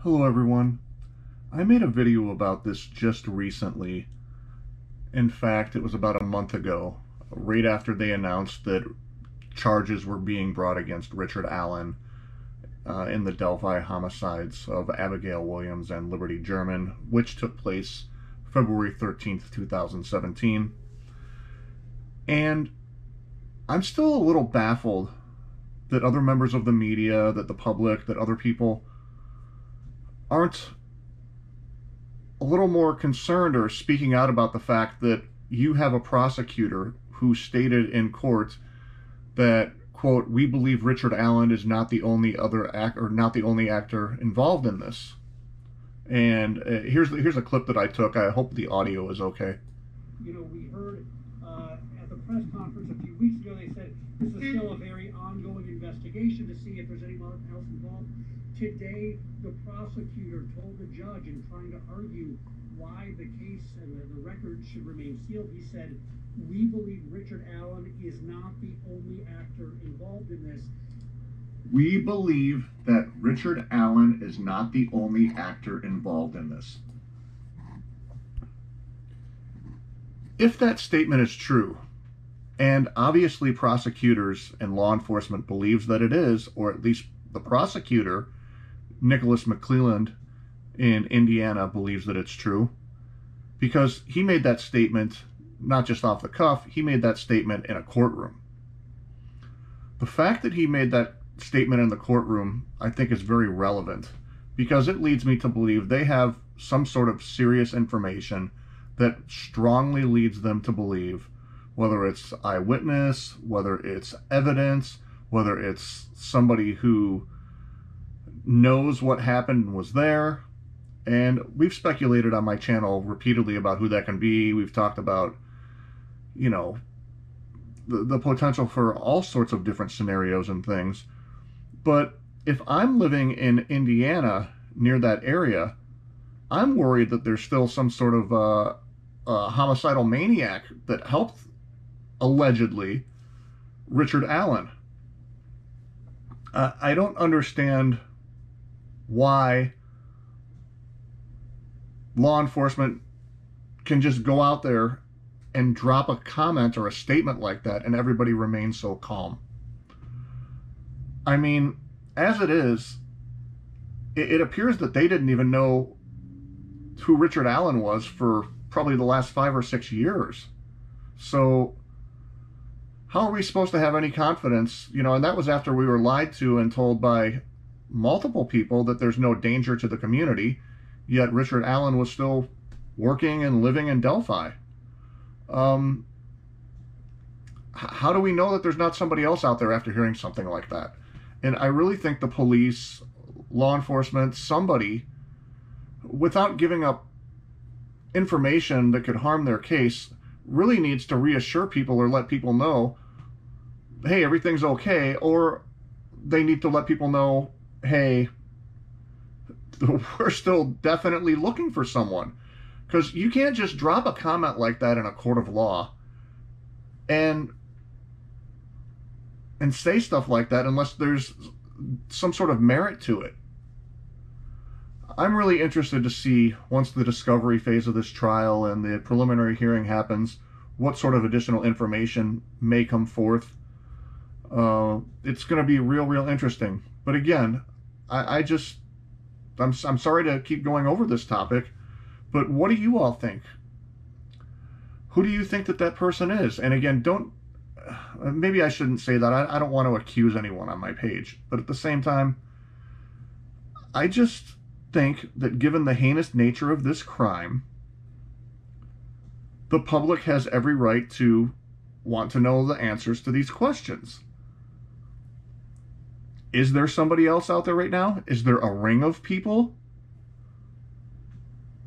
Hello everyone. I made a video about this just recently. In fact, it was about a month ago, right after they announced that charges were being brought against Richard Allen in the Delphi homicides of Abigail Williams and Liberty German, which took place February 13th, 2017. And I'm still a little baffled that other members of the media, that the public, that other people aren't a little more concerned or speaking out about the fact that you have a prosecutor who stated in court that, quote, "We believe Richard Allen is not the only actor involved in this." And here's a clip that I took. I hope the audio is okay. You know, we heard at the press conference a few weeks ago, they said this is still a very ongoing investigation to see if there's anyone else involved. Today, the prosecutor told the judge, in trying to argue why the case and the record should remain sealed, he said, "We believe Richard Allen is not the only actor involved in this." We believe that Richard Allen is not the only actor involved in this. If that statement is true, and obviously prosecutors and law enforcement believes that it is, or at least the prosecutor, Nicholas McClelland in Indiana, believes that it's true, because he made that statement not just off the cuff, he made that statement in a courtroom. The fact that he made that statement in the courtroom, I think, is very relevant, because it leads me to believe they have some sort of serious information that strongly leads them to believe, whether it's eyewitness, whether it's evidence, whether it's somebody who knows what happened and was there. And we've speculated on my channel repeatedly about who that can be. We've talked about, you know, the potential for all sorts of different scenarios and things. But if I'm living in Indiana near that area, I'm worried that there's still some sort of a homicidal maniac that helped, allegedly, Richard Allen. I don't understand why law enforcement can just go out there and drop a comment or a statement like that and everybody remains so calm. I mean, as it is, it appears that they didn't even know who Richard Allen was for probably the last 5 or 6 years. So how are we supposed to have any confidence? You know, and that was after we were lied to and told by multiple people that there's no danger to the community, yet Richard Allen was still working and living in Delphi. How do we know that there's not somebody else out there after hearing something like that? And I really think the police, law enforcement, somebody, without giving up information that could harm their case, really needs to reassure people or let people know, hey, everything's okay, or they need to let people know, hey, we're still definitely looking for someone. Because you can't just drop a comment like that in a court of law and say stuff like that unless there's some sort of merit to it. I'm really interested to see, once the discovery phase of this trial and the preliminary hearing happens, what sort of additional information may come forth. It's going to be real interesting. But again, I'm sorry to keep going over this topic, but what do you all think? Who do you think that person is? And again, maybe I shouldn't say that. I don't want to accuse anyone on my page. But at the same time, I just think that given the heinous nature of this crime, the public has every right to want to know the answers to these questions. Is there somebody else out there right now? Is there a ring of people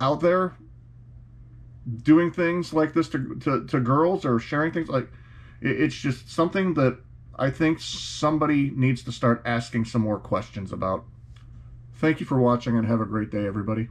out there doing things like this to girls, or sharing things like... It's just something that I think somebody needs to start asking some more questions about. Thank you for watching, and have a great day, everybody.